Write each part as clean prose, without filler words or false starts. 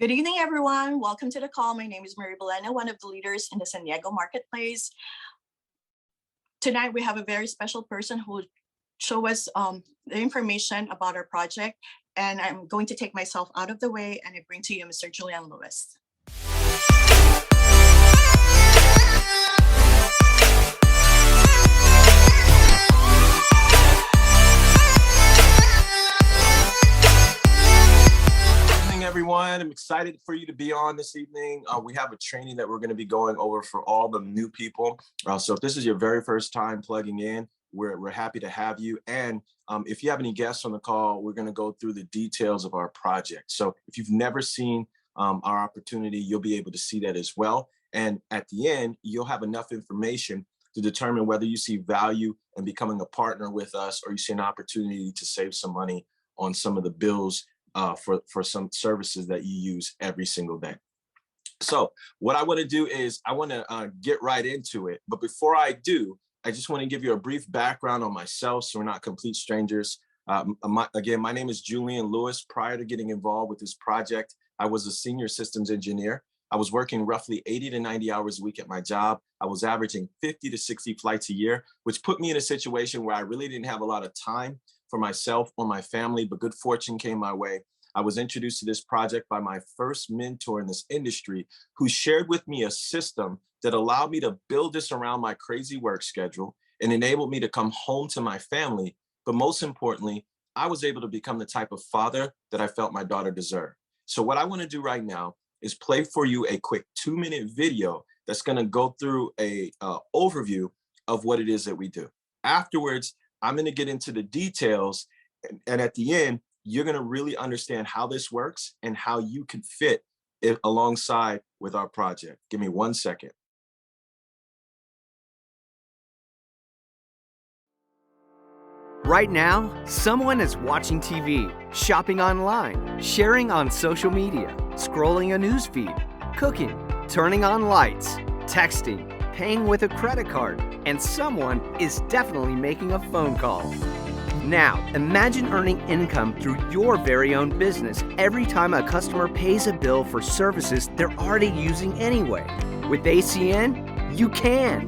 Good evening, everyone. Welcome to the call. My name is Mary Belena, one of the leaders in the San Diego marketplace. Tonight, we have a very special person who will show us the information about our project. And I'm going to take myself out of the way and I bring to you Mr. Julian Lewis. Everyone, I'm excited for you to be on this evening. We have a training that we're going to be going over for all the new people. So if this is your very first time plugging in, we're happy to have you. And if you have any guests on the call, we're going to go through the details of our project. So if you've never seen our opportunity, you'll be able to see that as well. And at the end, you'll have enough information to determine whether you see value in becoming a partner with us or you see an opportunity to save some money on some of the bills for some services that you use every single day. So what I want to do is I want to get right into it. But before I do, I just want to give you a brief background on myself so we're not complete strangers. My name is Julian Lewis. Prior to getting involved with this project, I was a senior systems engineer. I was working roughly 80 to 90 hours a week at my job. I was averaging 50 to 60 flights a year, which put me in a situation where I really didn't have a lot of time for myself or my family, but good fortune came my way. I was introduced to this project by my first mentor in this industry, who shared with me a system that allowed me to build this around my crazy work schedule and enabled me to come home to my family. But most importantly, I was able to become the type of father that I felt my daughter deserved. So what I want to do right now is play for you a quick 2-minute video that's going to go through a overview of what it is that we do. Afterwards, I'm going to get into the details, and at the end, you're going to really understand how this works and how you can fit it alongside with our project. Give me 1 second. Right now, someone is watching TV, shopping online, sharing on social media, scrolling a news feed, cooking, turning on lights, texting, paying with a credit card, and someone is definitely making a phone call. Now, imagine earning income through your very own business every time a customer pays a bill for services they're already using anyway. With ACN, you can.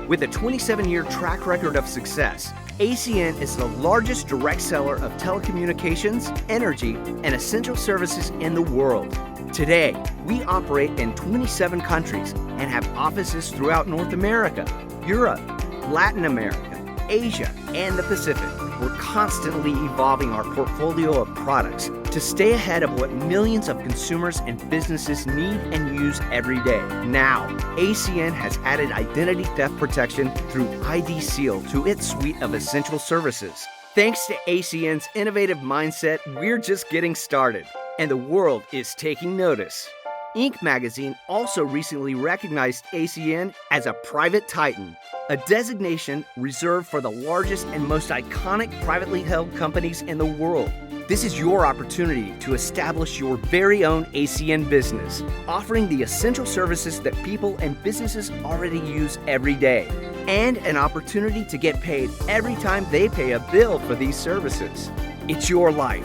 With a 27-year track record of success, ACN is the largest direct seller of telecommunications, energy, and essential services in the world. Today, we operate in 27 countries and have offices throughout North America, Europe, Latin America, Asia, and the Pacific. We're constantly evolving our portfolio of products to stay ahead of what millions of consumers and businesses need and use every day. Now, ACN has added identity theft protection through ID Seal to its suite of essential services. Thanks to ACN's innovative mindset, we're just getting started, and the world is taking notice. Inc. magazine also recently recognized ACN as a private titan, a designation reserved for the largest and most iconic privately held companies in the world. This is your opportunity to establish your very own ACN business, offering the essential services that people and businesses already use every day, and an opportunity to get paid every time they pay a bill for these services. It's your life.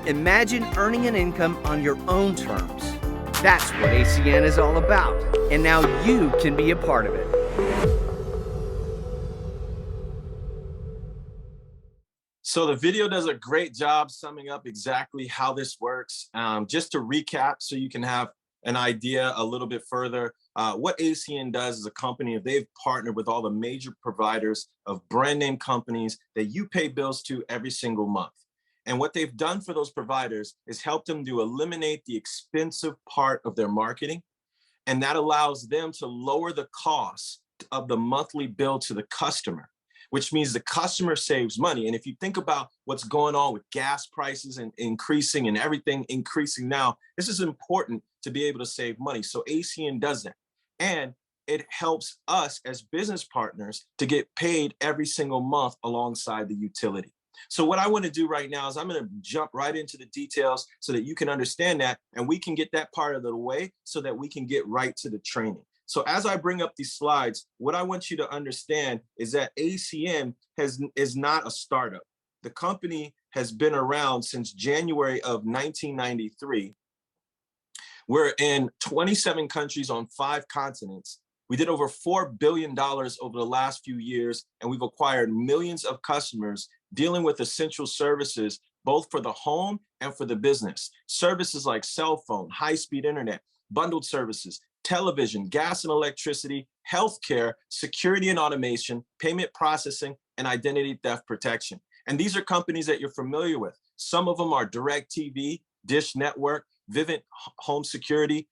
Imagine earning an income on your own terms. That's what ACN is all about, and now you can be a part of it. So the video does a great job summing up exactly how this works. Just to recap, so you can have an idea a little bit further, what ACN does as a company, they've partnered with all the major providers of brand name companies that you pay bills to every single month. And what they've done for those providers is help them to eliminate the expensive part of their marketing. And that allows them to lower the cost of the monthly bill to the customer, which means the customer saves money. And if you think about what's going on with gas prices and increasing and everything increasing now, this is important to be able to save money. So ACN does that. And it helps us as business partners to get paid every single month alongside the utility. So what I want to do right now is I'm going to jump right into the details so that you can understand that and we can get that part of the way so that we can get right to the training. So as I bring up these slides, what I want you to understand is that ACN is not a startup. The company has been around since January of 1993. We're in 27 countries on 5 continents. We did over $4 billion over the last few years, and we've acquired millions of customers dealing with essential services, both for the home and for the business. Services like cell phone, high-speed internet, bundled services, television, gas and electricity, healthcare, security and automation, payment processing, and identity theft protection. And these are companies that you're familiar with. Some of them are DirecTV, Dish Network, Vivint Home Security,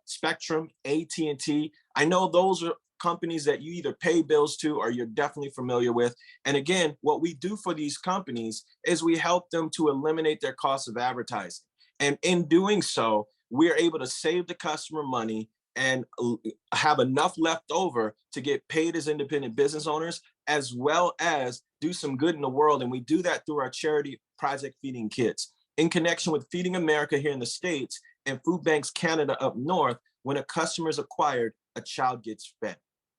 Spectrum, AT&T. I know those are companies that you either pay bills to or you're definitely familiar with. And again, what we do for these companies is we help them to eliminate their cost of advertising. And in doing so, we're able to save the customer money and have enough left over to get paid as independent business owners, as well as do some good in the world. And we do that through our charity project, Feeding Kids, in connection with Feeding America here in the States and Food Banks Canada up north. When a customer is acquired, a child gets fed.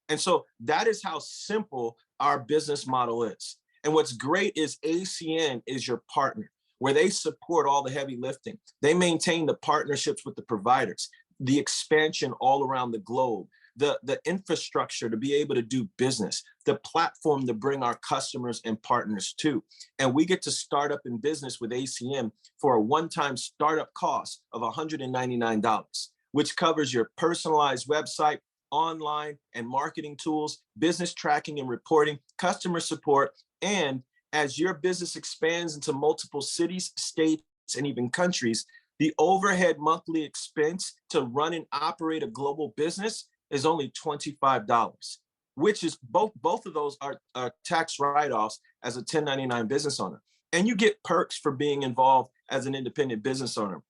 And so that is how simple our business model is. And what's great is ACN is your partner, where they support all the heavy lifting. They maintain the partnerships with the providers, the expansion all around the globe, the infrastructure to be able to do business, the platform to bring our customers and partners to. And we get to start up in business with ACN for a one-time startup cost of $199, which covers your personalized website, online and marketing tools, business tracking and reporting, customer support, and as your business expands into multiple cities, states, and even countries, the overhead monthly expense to run and operate a global business is only $25, which is both of those are tax write-offs as a 1099 business owner. And you get perks for being involved as an independent business owner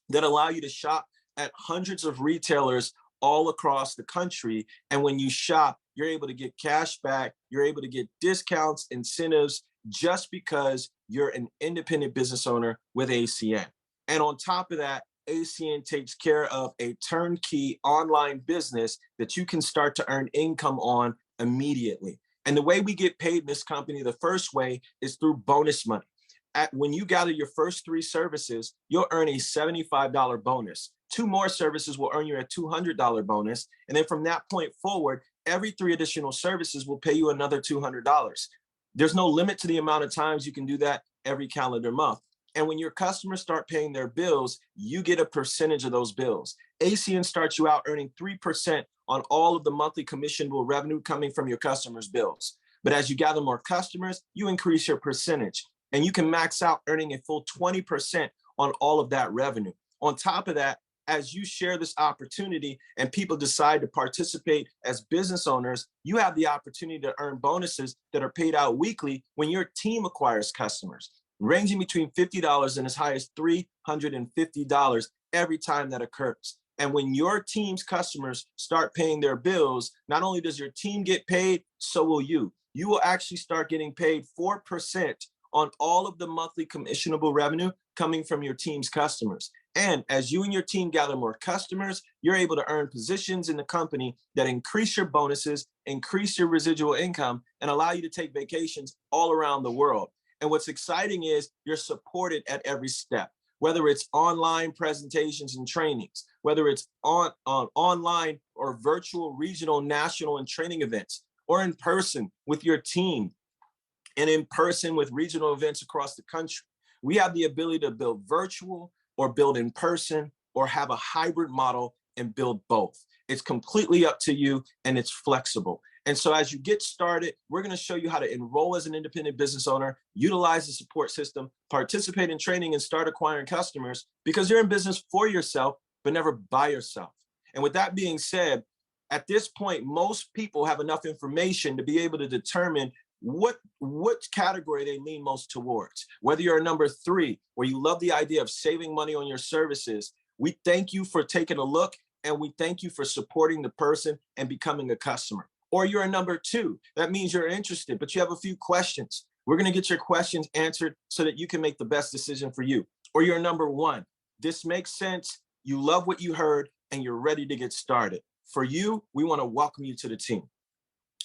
that allow you to shop at hundreds of retailers all across the country. And when you shop, you're able to get cash back, you're able to get discounts, incentives, just because you're an independent business owner with ACN. And on top of that, ACN takes care of a turnkey online business that you can start to earn income on immediately. And the way we get paid in this company, the first way is through bonus money. When you gather your first 3 services, you'll earn a $75 bonus. 2 more services will earn you a $200 bonus. And then from that point forward, every 3 additional services will pay you another $200. There's no limit to the amount of times you can do that every calendar month. And when your customers start paying their bills, you get a percentage of those bills. ACN starts you out earning 3% on all of the monthly commissionable revenue coming from your customers' bills. But as you gather more customers, you increase your percentage. And you can max out earning a full 20% on all of that revenue. On top of that, as you share this opportunity and people decide to participate as business owners, you have the opportunity to earn bonuses that are paid out weekly when your team acquires customers, ranging between $50 and as high as $350 every time that occurs. And when your team's customers start paying their bills, not only does your team get paid, so will you. You will actually start getting paid 4% on all of the monthly commissionable revenue coming from your team's customers. And as you and your team gather more customers, you're able to earn positions in the company that increase your bonuses, increase your residual income, and allow you to take vacations all around the world. And what's exciting is you're supported at every step, whether it's online presentations and trainings, whether it's on online or virtual, regional, national, and training events, or in person with your team, and in person with regional events across the country. We have the ability to build virtual or build in person or have a hybrid model and build both. It's completely up to you and it's flexible. And so as you get started, we're going to show you how to enroll as an independent business owner, utilize the support system, participate in training, and start acquiring customers, because you're in business for yourself, but never by yourself. And with that being said, at this point, most people have enough information to be able to determine what category they lean most towards. Whether you're a number 3, where you love the idea of saving money on your services, we thank you for taking a look, and we thank you for supporting the person and becoming a customer. Or you're a number 2, that means you're interested, but you have a few questions. We're going to get your questions answered so that you can make the best decision for you. Or you're number 1, this makes sense, you love what you heard, and you're ready to get started. For you, we want to welcome you to the team.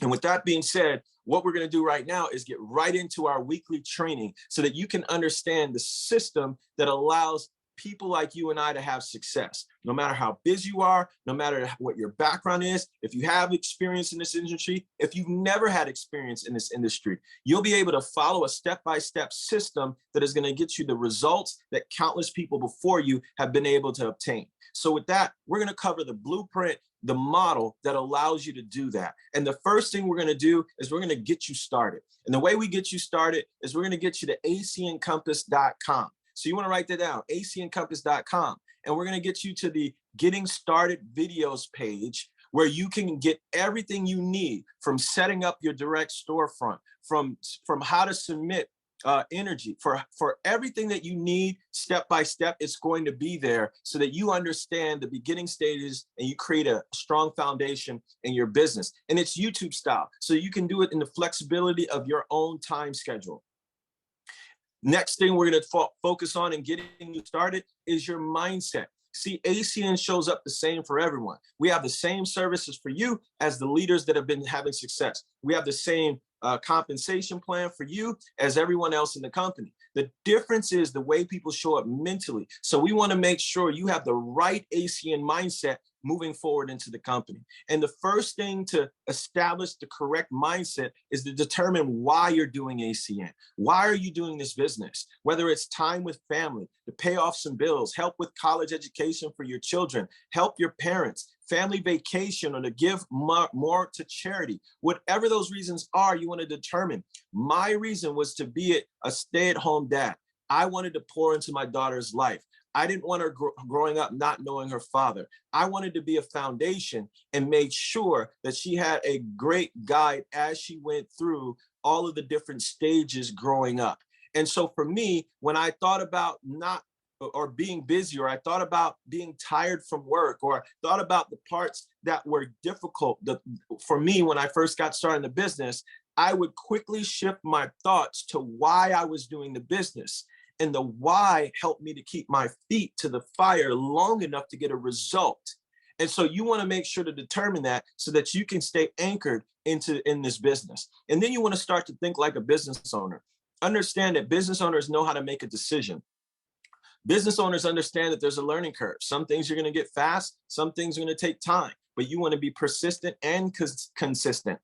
And with that being said, what we're going to do right now is get right into our weekly training so that you can understand the system that allows people like you and I to have success. No matter how busy you are, no matter what your background is, if you have experience in this industry, if you've never had experience in this industry, you'll be able to follow a step-by-step system that is going to get you the results that countless people before you have been able to obtain. So with that, we're going to cover the blueprint, the model that allows you to do that. And the first thing we're going to do is we're going to get you started. And the way we get you started is we're going to get you to acencompass.com. So you want to write that down, acencompass.com. And we're going to get you to the Getting Started Videos page, where you can get everything you need from setting up your direct storefront, from how to submit energy, for everything that you need step by step. It's going to be there so that you understand the beginning stages and you create a strong foundation in your business. And it's YouTube style, so you can do it in the flexibility of your own time schedule. Next thing we're going to focus on in getting you started is your mindset. See, ACN shows up the same for everyone. We have the same services for you as the leaders that have been having success. We have the same compensation plan for you as everyone else in the company. The difference is the way people show up mentally. So we want to make sure you have the right ACN mindset moving forward into the company. And the first thing to establish the correct mindset is to determine why you're doing ACN. Why are you doing this business? Whether it's time with family, to pay off some bills, help with college education for your children, help your parents, family vacation, or to give more to charity. Whatever those reasons are, you want to determine. My reason was to be a stay-at-home dad. I wanted to pour into my daughter's life. I didn't want her growing up not knowing her father. I wanted to be a foundation and make sure that she had a great guide as she went through all of the different stages growing up. And so for me, when I thought about being busy, or I thought about being tired from work, or thought about the parts that were difficult for me when I first got started in the business, I would quickly shift my thoughts to why I was doing the business. And the why helped me to keep my feet to the fire long enough to get a result. And so you want to make sure to determine that so that you can stay anchored in this business. And then you want to start to think like a business owner. Understand that business owners know how to make a decision. Business owners understand that there's a learning curve. Some things you're going to get fast, some things are going to take time, but you want to be persistent and consistent.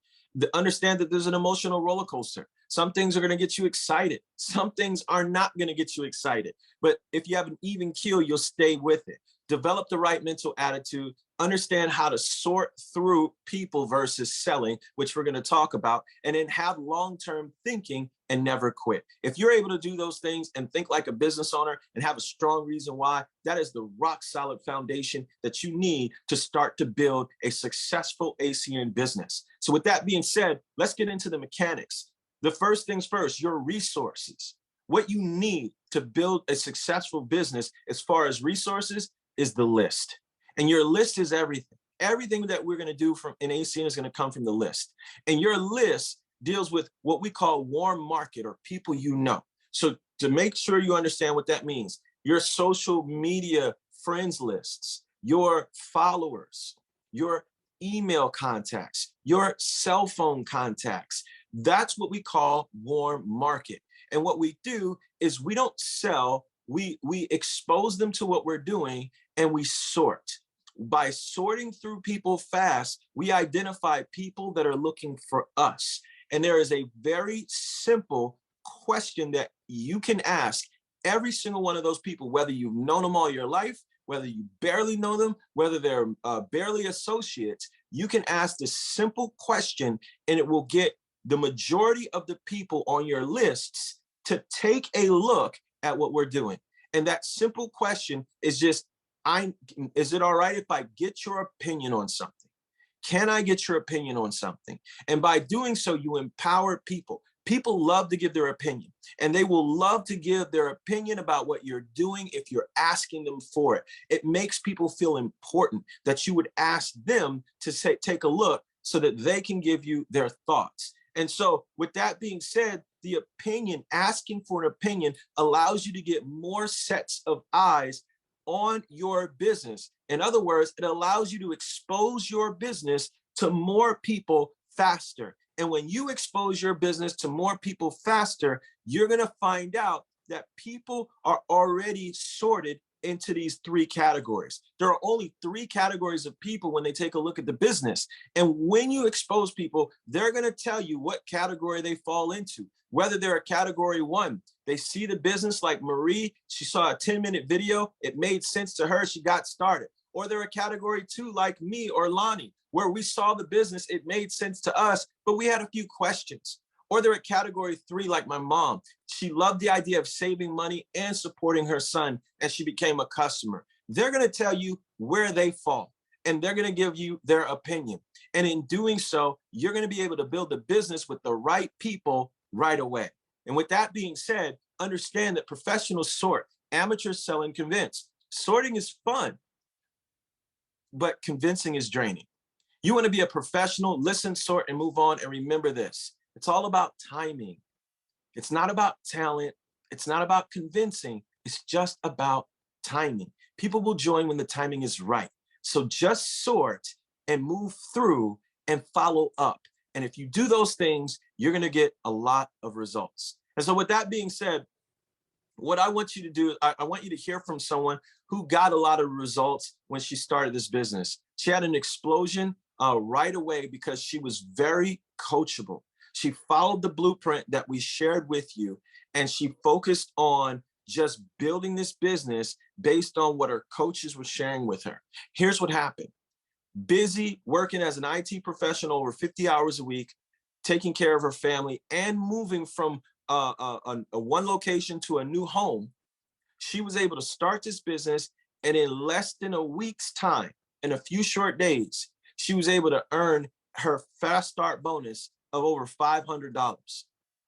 Understand that there's an emotional roller coaster. Some things are going to get you excited. Some things are not going to get you excited. But if you have an even keel, you'll stay with it. Develop the right mental attitude. Understand how to sort through people versus selling, which we're going to talk about, and then have long-term thinking and never quit. If you're able to do those things and think like a business owner and have a strong reason why, that is the rock solid foundation that you need to start to build a successful ACN business. So with that being said, let's get into the mechanics. The first things first, your resources. What you need to build a successful business as far as resources is the list. And your list is everything. Everything that we're going to do in ACN is going to come from the list. And your list deals with what we call warm market, or people you know. So to make sure you understand what that means, your social media friends lists, your followers, your email contacts, your cell phone contacts, that's what we call warm market. And what we do is we don't sell, we expose them to what we're doing, and we sort. By sorting through people fast, we identify people that are looking for us. And there is a very simple question that you can ask every single one of those people, whether you've known them all your life, whether you barely know them, whether they're barely associates. You can ask this simple question, and it will get the majority of the people on your lists to take a look at what we're doing. And that simple question is just, is it all right if I get your opinion on something? Can I get your opinion on something? And by doing so, you empower people. People love to give their opinion, and they will love to give their opinion about what you're doing if you're asking them for it. It makes people feel important that you would ask them to take a look so that they can give you their thoughts. And so with that being said, the opinion, asking for an opinion, allows you to get more sets of eyes on your business. In other words, it allows you to expose your business to more people faster. And when you expose your business to more people faster, you're going to find out that people are already sorted into these three categories. There are only three categories of people when they take a look at the business. And when you expose people, they're going to tell you what category they fall into. Whether they're a category one, they see the business like Marie, she saw a 10-minute video, it made sense to her, she got started. Or they're a category two like me or Lonnie, where we saw the business, it made sense to us, but we had a few questions. Or they're at category three like my mom. She loved the idea of saving money and supporting her son, and she became a customer. They're going to tell you where they fall, and they're going to give you their opinion. And in doing so, you're going to be able to build a business with the right people right away. And with that being said, understand that professionals sort, amateurs sell and convince. Sorting is fun, but convincing is draining. You want to be a professional, listen, sort, and move on. And remember this, it's all about timing. It's not about talent. It's not about convincing. It's just about timing. People will join when the timing is right. So just sort and move through and follow up. And if you do those things, you're going to get a lot of results. And so with that being said, what I want you to do, I want you to hear from someone who got a lot of results when she started this business. She had an explosion right away because she was very coachable. She followed the blueprint that we shared with you, and she focused on just building this business based on what her coaches were sharing with her. Here's what happened. Busy working as an IT professional over 50 hours a week, taking care of her family and moving from a one location to a new home, she was able to start this business, and in less than a week's time, in a few short days, she was able to earn her fast start bonus of over $500.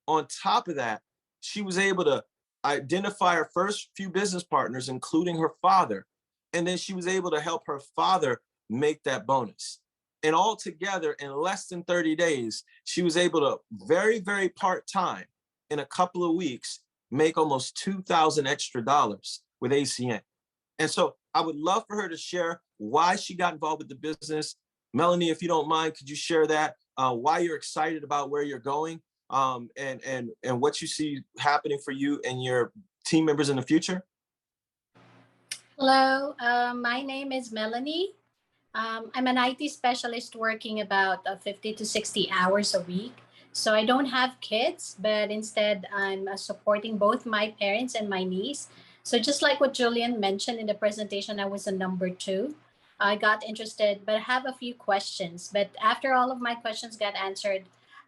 On top of that, she was able to identify her first few business partners, including her father, and then she was able to help her father make that bonus. And all together, in less than 30 days, she was able to very, very part-time, in a couple of weeks, make almost $2,000 extra with ACN. And so I would love for her to share why she got involved with the business. Melanie, if you don't mind, could you share that, why you're excited about where you're going, and what you see happening for you and your team members in the future? Hello, my name is Melanie. I'm an IT specialist working about 50 to 60 hours a week. So I don't have kids, but instead I'm supporting both my parents and my niece. So just like what Julian mentioned in the presentation, I was a number two. I got interested, but I have a few questions. But after all of my questions got answered,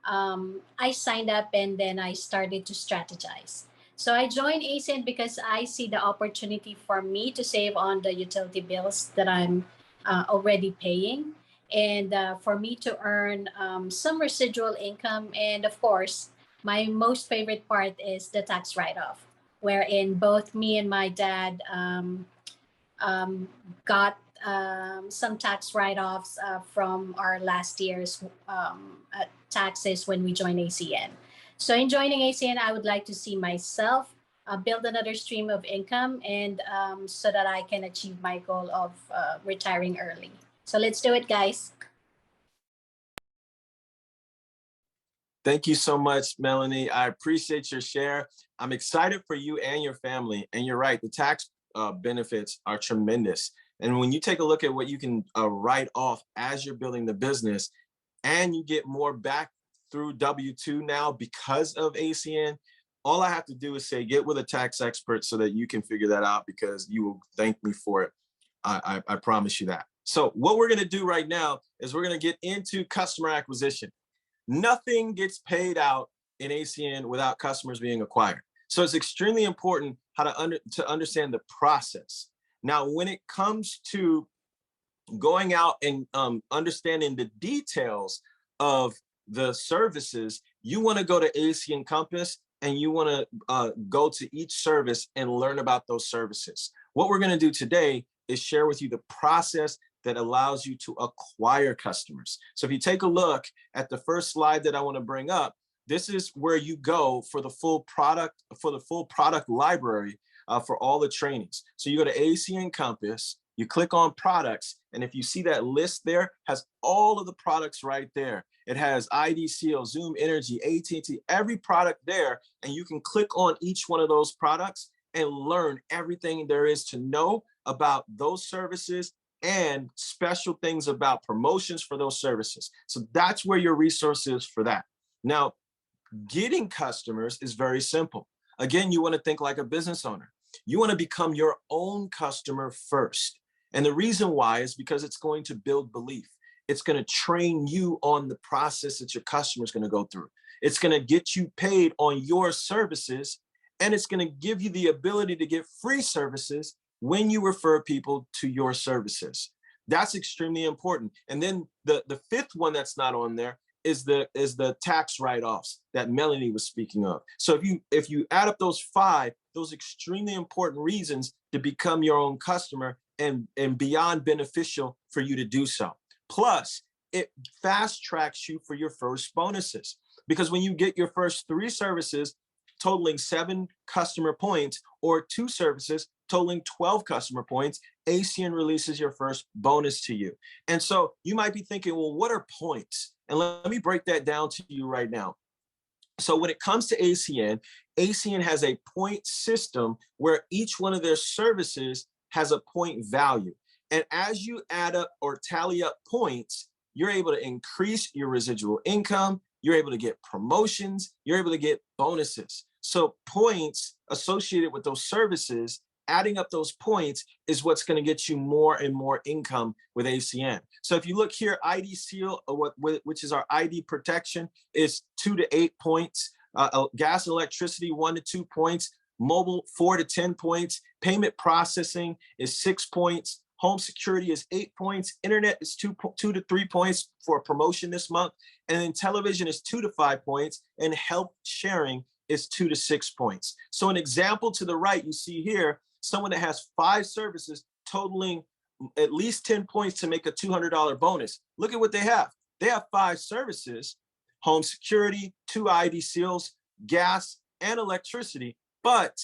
I signed up and then I started to strategize. So I joined ASIN because I see the opportunity for me to save on the utility bills that I'm already paying, and for me to earn some residual income. And of course, my most favorite part is the tax write-off, wherein both me and my dad got some tax write-offs from our last year's taxes when we joined ACN. So in joining ACN, I would like to see myself build another stream of income, and so that I can achieve my goal of retiring early. So let's do it, guys. Thank you so much, Melanie. I appreciate your share. I'm excited for you and your family. And you're right, the tax benefits are tremendous. And when you take a look at what you can write off as you're building the business, and you get more back through W-2 now because of ACN, all I have to do is say, get with a tax expert so that you can figure that out, because you will thank me for it. I promise you that. So what we're going to do right now is we're going to get into customer acquisition. Nothing gets paid out in ACN without customers being acquired. So it's extremely important how to understand the process. Now, when it comes to going out and understanding the details of the services, you want to go to ACN Compass, and you want to go to each service and learn about those services. What we're going to do today is share with you the process that allows you to acquire customers. So if you take a look at the first slide that I want to bring up, this is where you go for the full product library for all the trainings. So you go to ACN Compass, you click on products, and if you see that list there, has all of the products right there. It has IDCO, Zoom Energy, AT&T, every product there, and you can click on each one of those products and learn everything there is to know about those services and special things about promotions for those services. So that's where your resource is for that. Now, getting customers is very simple. Again, you want to think like a business owner. You want to become your own customer first. And the reason why is because it's going to build belief. It's going to train you on the process that your customer is going to go through. It's going to get you paid on your services, and it's going to give you the ability to get free services when you refer people to your services. That's extremely important. And then the fifth one that's not on there is the tax write-offs that Melanie was speaking of. So if you add up those five, those extremely important reasons to become your own customer and beyond beneficial for you to do so. Plus, it fast tracks you for your first bonuses, because when you get your first 3 services totaling 7 customer points or 2 services totaling 12 customer points, ACN releases your first bonus to you. And so you might be thinking, well, what are points? And let me break that down to you right now. So when it comes to ACN, ACN has a point system where each one of their services has a point value. And as you add up or tally up points, you're able to increase your residual income, you're able to get promotions, you're able to get bonuses. So points associated with those services, adding up those points is what's going to get you more and more income with ACN. So if you look here, ID seal, which is our ID protection, is 2 to 8 points. Gas and electricity, 1 to 2 points. Mobile, 4 to 10 points. Payment processing is 6 points. Home security is 8 points. Internet is 2 to 3 points for a promotion this month. And then television is 2 to 5 points. And health sharing is 2 to 6 points. So an example to the right, you see here, someone that has 5 services totaling at least 10 points to make a $200 bonus. Look at what they have. They have 5 services: home security, 2 ID seals, gas, and electricity, but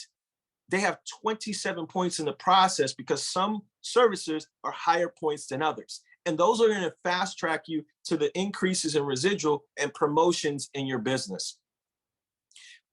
they have 27 points in the process because some services are higher points than others. And those are going to fast track you to the increases in residual and promotions in your business.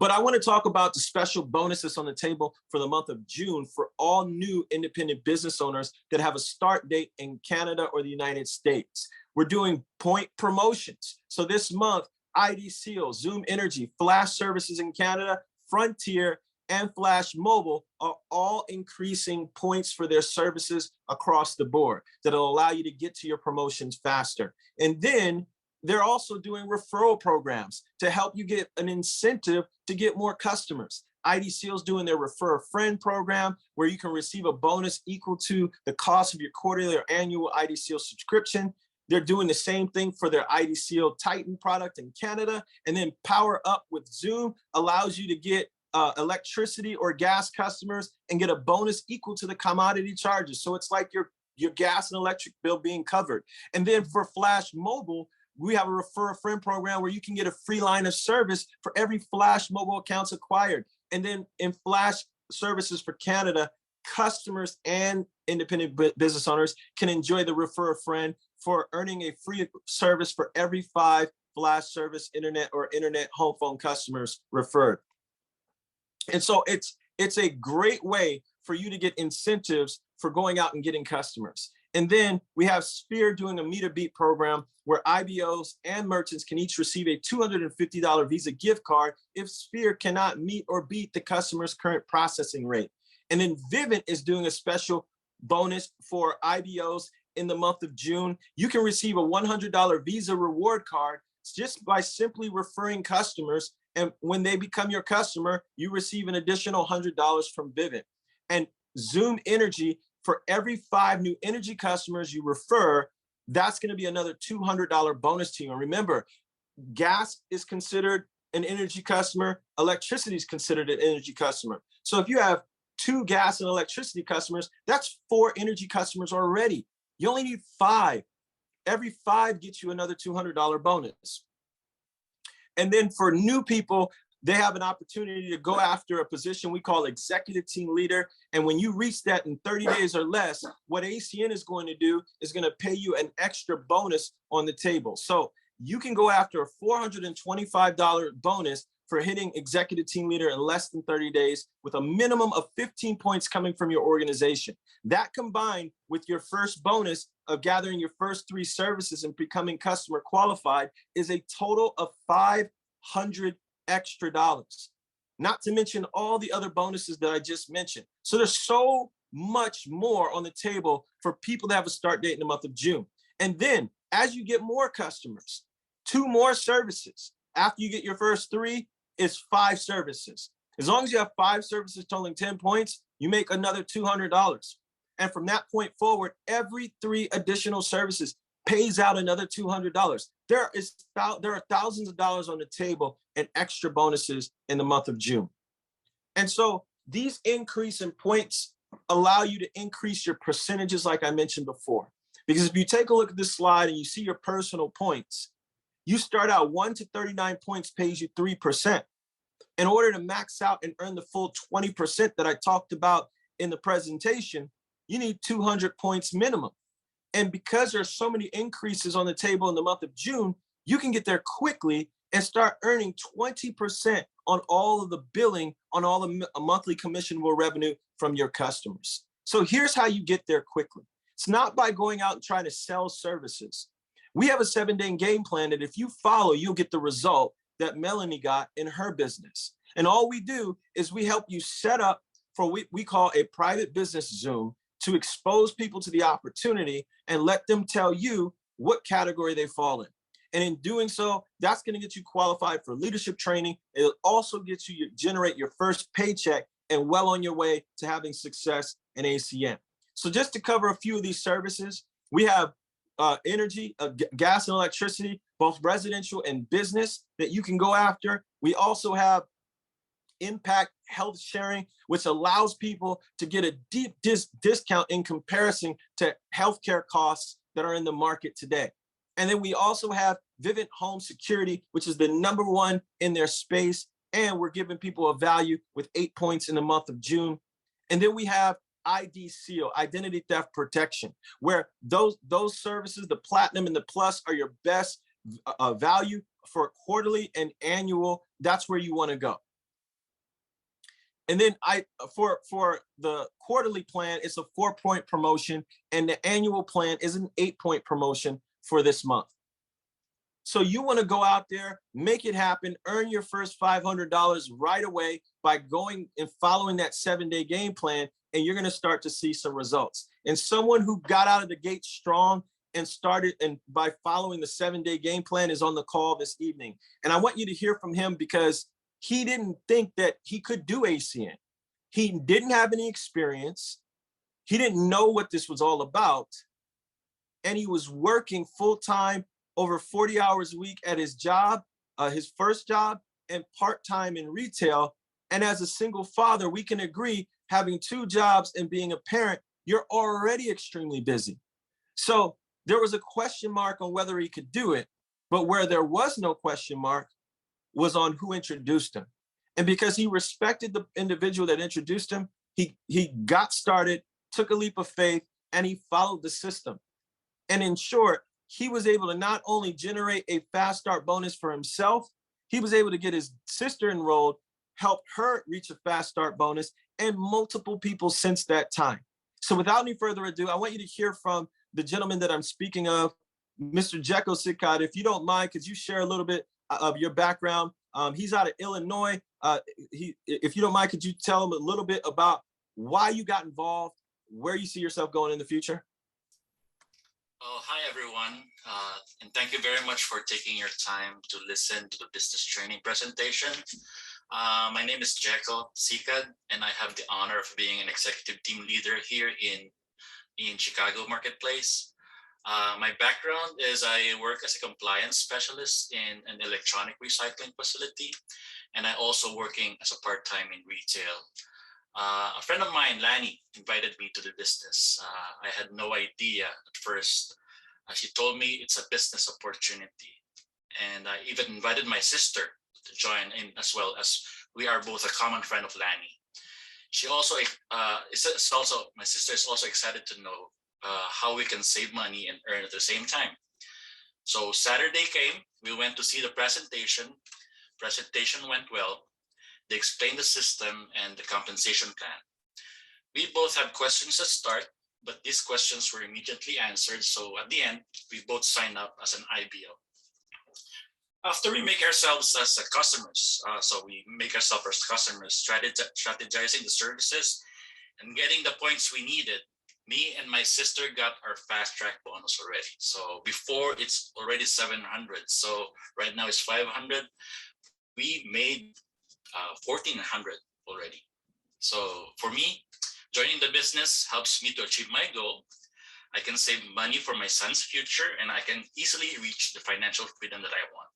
But I want to talk about the special bonuses on the table for the month of June for all new independent business owners that have a start date in Canada or the United States. We're doing point promotions. So this month, ID Seal, Zoom Energy, Flash Services in Canada, Frontier, and Flash Mobile are all increasing points for their services across the board that'll allow you to get to your promotions faster. And then they're also doing referral programs to help you get an incentive to get more customers. ID Seal's doing their Refer a Friend program where you can receive a bonus equal to the cost of your quarterly or annual ID Seal subscription. They're doing the same thing for their ID Seal Titan product in Canada. And then Power Up with Zoom allows you to get electricity or gas customers and get a bonus equal to the commodity charges. So it's like your gas and electric bill being covered. And then for Flash Mobile, we have a Refer a Friend program where you can get a free line of service for every Flash Mobile accounts acquired. And then in Flash Services for Canada, customers and independent business owners can enjoy the Refer a Friend for earning a free service for every 5 Flash Service internet or internet home phone customers referred. And so it's a great way for you to get incentives for going out and getting customers. And then we have Sphere doing a Meet or Beat program where IBOs and merchants can each receive a $250 Visa gift card if Sphere cannot meet or beat the customer's current processing rate. And then Vivint is doing a special bonus for IBOs in the month of June. You can receive a $100 Visa reward card just by simply referring customers. And when they become your customer, you receive an additional $100 from Vivint. And Zoom Energy, for every 5 new energy customers you refer, that's going to be another $200 bonus to you. And remember, gas is considered an energy customer, electricity is considered an energy customer. So if you have 2 gas and electricity customers, that's 4 energy customers already. You only need 5. Every 5 gets you another $200 bonus. And then for new people, they have an opportunity to go after a position we call executive team leader. And when you reach that in 30 days or less, what ACN is going to do is going to pay you an extra bonus on the table. So you can go after a $425 bonus for hitting executive team leader in less than 30 days with a minimum of 15 points coming from your organization. That combined with your first bonus of gathering your first 3 services and becoming customer qualified is a total of $500 extra dollars. Not to mention all the other bonuses that I just mentioned. So there's so much more on the table for people that have a start date in the month of June. And then as you get more customers, 2 more services. After you get your first 3, it's 5 services. As long as you have 5 services totaling 10 points, you make another $200. And from that point forward, every 3 additional services pays out another $200. There are thousands of dollars on the table and extra bonuses in the month of June. And so these increase in points allow you to increase your percentages like I mentioned before. Because if you take a look at this slide and you see your personal points, you start out 1 to 39 points pays you 3%. In order to max out and earn the full 20% that I talked about in the presentation, you need 200 points minimum. And because there's so many increases on the table in the month of June, you can get there quickly and start earning 20% on all of the billing, on all the monthly commissionable revenue from your customers. So here's how you get there quickly. It's not by going out and trying to sell services. We have a 7-day game plan that if you follow, you'll get the result that Melanie got in her business. And all we do is we help you set up for what we call a private business Zoom to expose people to the opportunity and let them tell you what category they fall in. And in doing so, that's going to get you qualified for leadership training. It'll also get you to generate your first paycheck and well on your way to having success in ACN. So just to cover a few of these services, we have energy, gas and electricity, both residential and business that you can go after. We also have impact health sharing, which allows people to get a deep discount in comparison to healthcare costs that are in the market today. And then we also have Vivint Home Security, which is the #1 in their space. And we're giving people a value with 8 points in the month of June. And then we have IDCO, Identity Theft Protection, where those services, the Platinum and the Plus, are your best value for quarterly and annual. That's where you want to go. And then for the quarterly plan, it's a 4-point promotion, and the annual plan is an 8-point promotion for this month. So you want to go out there, make it happen, earn your first $500 right away by going and following that 7-day game plan, and you're going to start to see some results. And someone who got out of the gate strong and started and by following the 7-day game plan is on the call this evening. And I want you to hear from him because he didn't think that he could do ACN. He didn't have any experience. He didn't know what this was all about. And he was working full-time over 40 hours a week at his job, his first job, and part-time in retail. And as a single father, we can agree, having 2 jobs and being a parent, you're already extremely busy. So there was a question mark on whether he could do it, but where there was no question mark was on who introduced him. And because he respected the individual that introduced him, he got started, took a leap of faith, and he followed the system. And in short, he was able to not only generate a fast start bonus for himself, he was able to get his sister enrolled, help her reach a fast start bonus, and multiple people since that time. So without any further ado, I want you to hear from the gentleman that I'm speaking of, Mr. Jeko Sikad. If you don't mind, could you share a little bit of your background? He's out of Illinois. If you don't mind, could you tell him a little bit about why you got involved, where you see yourself going in the future? Oh, hi, everyone. And thank you very much for taking your time to listen to the business training presentation. My name is Jeko Sikad, and I have the honor of being an executive team leader here in Chicago Marketplace. My background is I work as a compliance specialist in an electronic recycling facility, and I also working as a part-time in retail. A friend of mine, Lani, invited me to the business. I had no idea at first. She told me it's a business opportunity. And I even invited my sister to join in as well, as we are both a common friend of Lani. She also, my sister is also excited to know how we can save money and earn at the same time. So Saturday came, we went to see the presentation. Presentation went well. They explained the system and the compensation plan. We both had questions at start, but these questions were immediately answered. So at the end, we both signed up as an IBO. After we make ourselves as customers, we make ourselves as customers, strategizing the services and getting the points we needed. Me and my sister got our fast track bonus already. So before it's already 700. So right now it's 500. We made 1,400 already. So for me, joining the business helps me to achieve my goal. I can save money for my son's future, and I can easily reach the financial freedom that I want.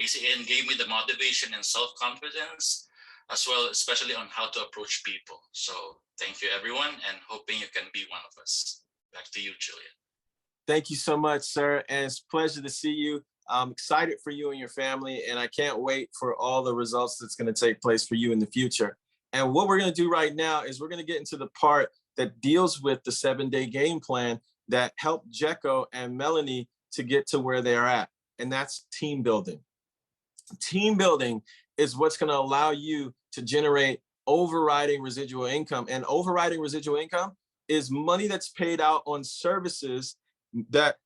ACN gave me the motivation and self-confidence as well, especially on how to approach people. So thank you, everyone, and hoping you can be one of us. Back to you, Julian. Thank you so much, sir. And it's a pleasure to see you. I'm excited for you and your family, and I can't wait for all the results that's going to take place for you in the future. And what we're going to do right now is we're going to get into the part that deals with the 7-day game plan that helped Jekko and Melanie to get to where they are at. And that's team building. Team building is what's going to allow you to generate overriding residual income. And overriding residual income is money that's paid out on services that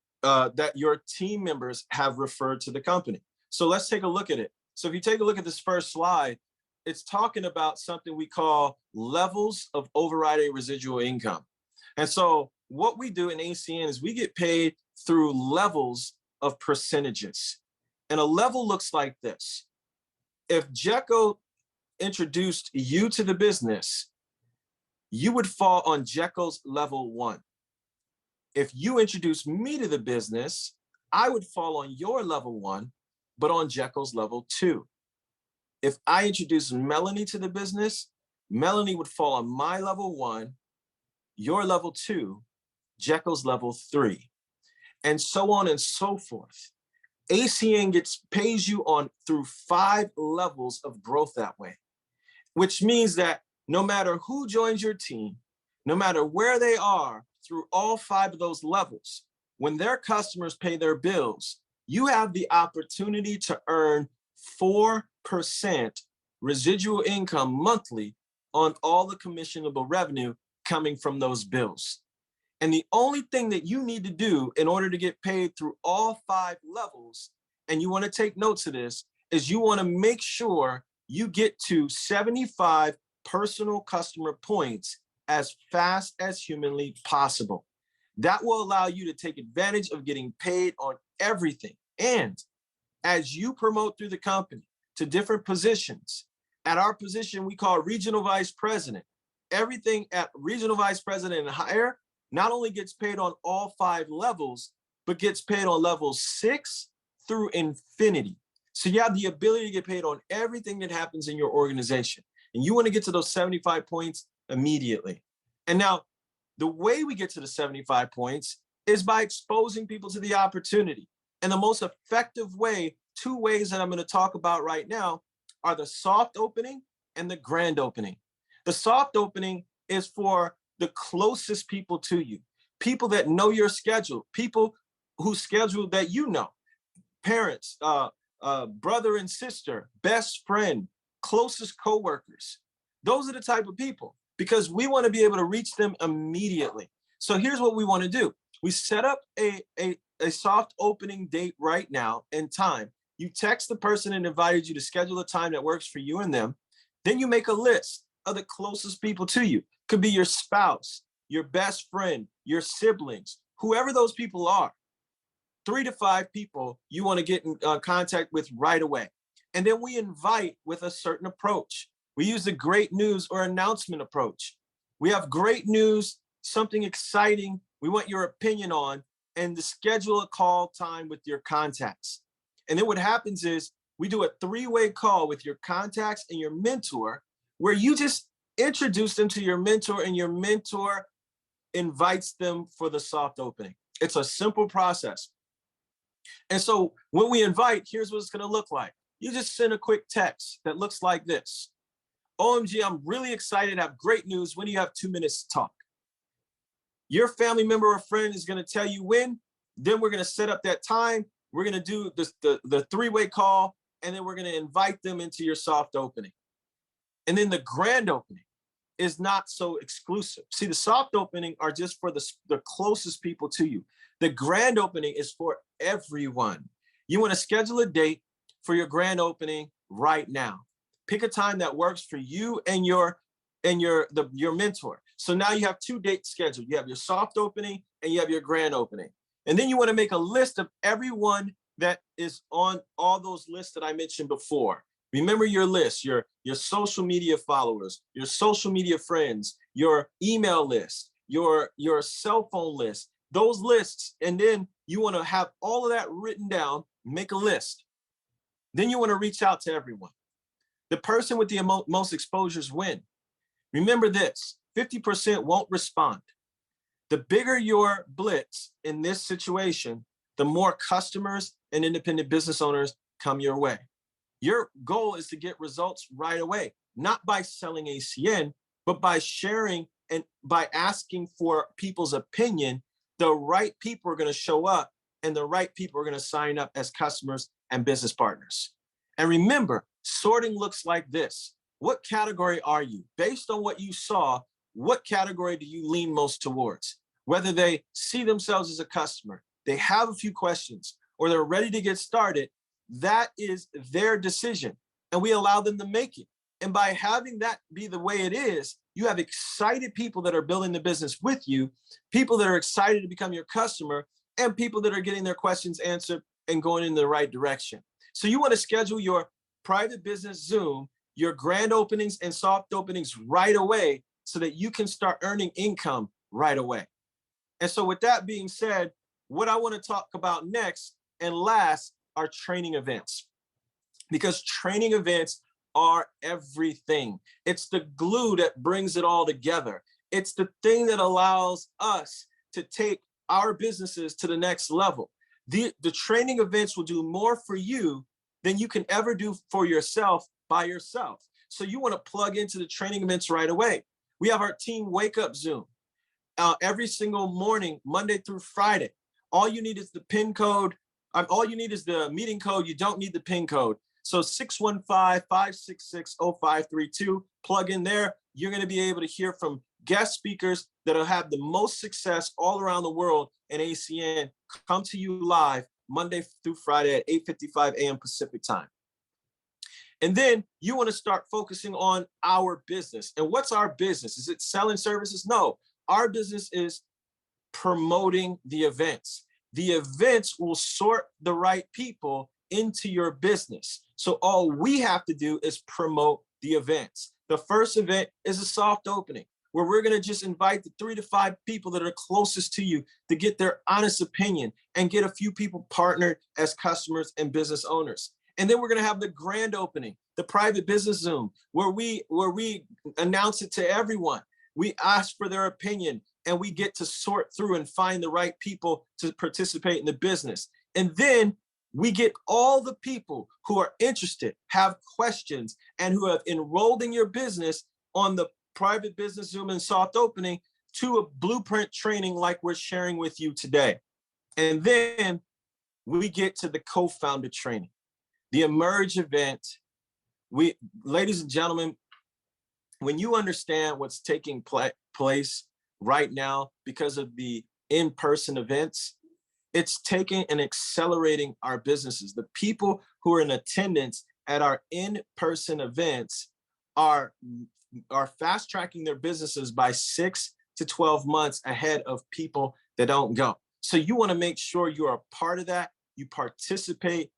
your team members have referred to the company. So let's take a look at it. So if you take a look at this first slide, it's talking about something we call levels of overriding residual income. And so what we do in ACN is we get paid through levels of percentages. And a level looks like this. If Jekko introduced you to the business, you would fall on Jekko's level 1. If you introduce me to the business, I would fall on your level 1, but on Jekko's level 2. If I introduce Melanie to the business, Melanie would fall on my level 1, your level 2, Jekko's level 3, and so on and so forth. ACN pays you on through 5 levels of growth that way, which means that no matter who joins your team, no matter where they are through all 5 of those levels, when their customers pay their bills, you have the opportunity to earn 4% residual income monthly on all the commissionable revenue coming from those bills. And the only thing that you need to do in order to get paid through all 5 levels, and you want to take notes of this, is you want to make sure you get to 75 personal customer points as fast as humanly possible. That will allow you to take advantage of getting paid on everything. And as you promote through the company to different positions, at our position we call regional vice president, everything at regional vice president and higher not only gets paid on all 5 levels, but gets paid on levels 6 through infinity. So you have the ability to get paid on everything that happens in your organization. And you want to get to those 75 points immediately. And now the way we get to the 75 points is by exposing people to the opportunity. And the most effective way, 2 ways that I'm going to talk about right now, are the soft opening and the grand opening. The soft opening is for the closest people to you, people that know your schedule, people whose schedule that you know, parents, brother and sister, best friend, closest coworkers. Those are the type of people, because we want to be able to reach them immediately. So here's what we want to do. We set up a soft opening date right now and time. You text the person that invited you to schedule a time that works for you and them. Then you make a list of the closest people to you. Could be your spouse, your best friend, your siblings, whoever those people are. 3 to 5 people you want to get in contact with right away. And then we invite with a certain approach. We use the great news or announcement approach. We have great news, something exciting we want your opinion on, and to schedule a call time with your contacts. And then what happens is we do a 3-way call with your contacts and your mentor, where you just introduce them to your mentor and your mentor invites them for the soft opening. It's a simple process. And so when we invite, here's what it's going to look like. You just send a quick text that looks like this. OMG, I'm really excited. I have great news. When do you have 2 minutes to talk? Your family member or friend is going to tell you when. Then we're going to set up that time. We're going to do the 3-way call. and then we're going to invite them into your soft opening. And then the grand opening is not so exclusive. See, the soft opening are just for the closest people to you. The grand opening is for everyone. You want to schedule a date for your grand opening right now. Pick a time that works for you and your mentor. So now you have 2 dates scheduled. You have your soft opening and you have your grand opening. And then you want to make a list of everyone that is on all those lists that I mentioned before. Remember your list, your social media followers, your social media friends, your email list, your cell phone list, those lists. And then you want to have all of that written down, make a list. Then you want to reach out to everyone. The person with the most exposures win. Remember this, 50% won't respond. The bigger your blitz in this situation, the more customers and independent business owners come your way. Your goal is to get results right away, not by selling ACN, but by sharing and by asking for people's opinion. The right people are going to show up and the right people are going to sign up as customers and business partners. And remember, sorting looks like this. What category are you? Based on what you saw, what category do you lean most towards? Whether they see themselves as a customer, they have a few questions, or they're ready to get started, that is their decision. And we allow them to make it. And by having that be the way it is, you have excited people that are building the business with you, people that are excited to become your customer, and people that are getting their questions answered and going in the right direction. So you want to schedule your private business Zoom, your grand openings and soft openings right away so that you can start earning income right away. And so with that being said, what I want to talk about next and last are training events, because training events are everything. It's the glue that brings it all together. It's the thing that allows us to take our businesses to the next level. The training events will do more for you than you can ever do for yourself by yourself. So you want to plug into the training events right away. We have our team wake up Zoom every single morning, Monday through Friday. All you need is the PIN code. All you need is the meeting code. You don't need the PIN code. So 615-566-0532, plug in there. You're going to be able to hear from guest speakers that'll have the most success all around the world in ACN come to you live Monday through Friday at 8:55 a.m. Pacific time. And then you want to start focusing on our business. And what's our business? Is it selling services? No, our business is promoting the events. The events will sort the right people into your business. So all we have to do is promote the events. The first event is a soft opening, where we're going to just invite the 3 to 5 people that are closest to you to get their honest opinion and get a few people partnered as customers and business owners. And then we're going to have the grand opening, the private business Zoom, where we announce it to everyone. We ask for their opinion and we get to sort through and find the right people to participate in the business. And then we get all the people who are interested, have questions, and who have enrolled in your business on the private business Zoom and soft opening to a blueprint training like we're sharing with you today. And then we get to the co-founder training, the Emerge event. Ladies and gentlemen, when you understand what's taking place right now because of the in-person events, it's taking and accelerating our businesses. The people who are in attendance at our in-person events are fast tracking their businesses by 6 to 12 months ahead of people that don't go. So you want to make sure you are a part of that. You participate,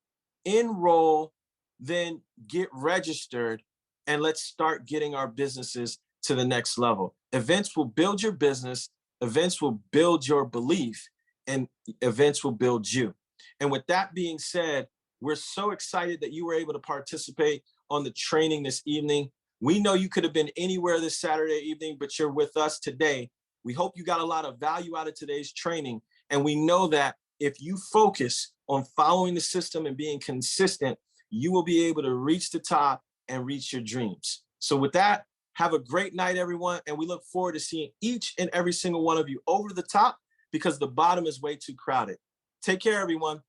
enroll, then get registered, and let's start getting our businesses to the next level. Events will build your business. Events will build your belief, and events will build you. And with that being said, we're so excited that you were able to participate on the training this evening. We know you could have been anywhere this Saturday evening, but you're with us today. We hope you got a lot of value out of today's training. And we know that if you focus on following the system and being consistent, you will be able to reach the top and reach your dreams. So with that, have a great night, everyone. And we look forward to seeing each and every single one of you over the top, because the bottom is way too crowded. Take care, everyone.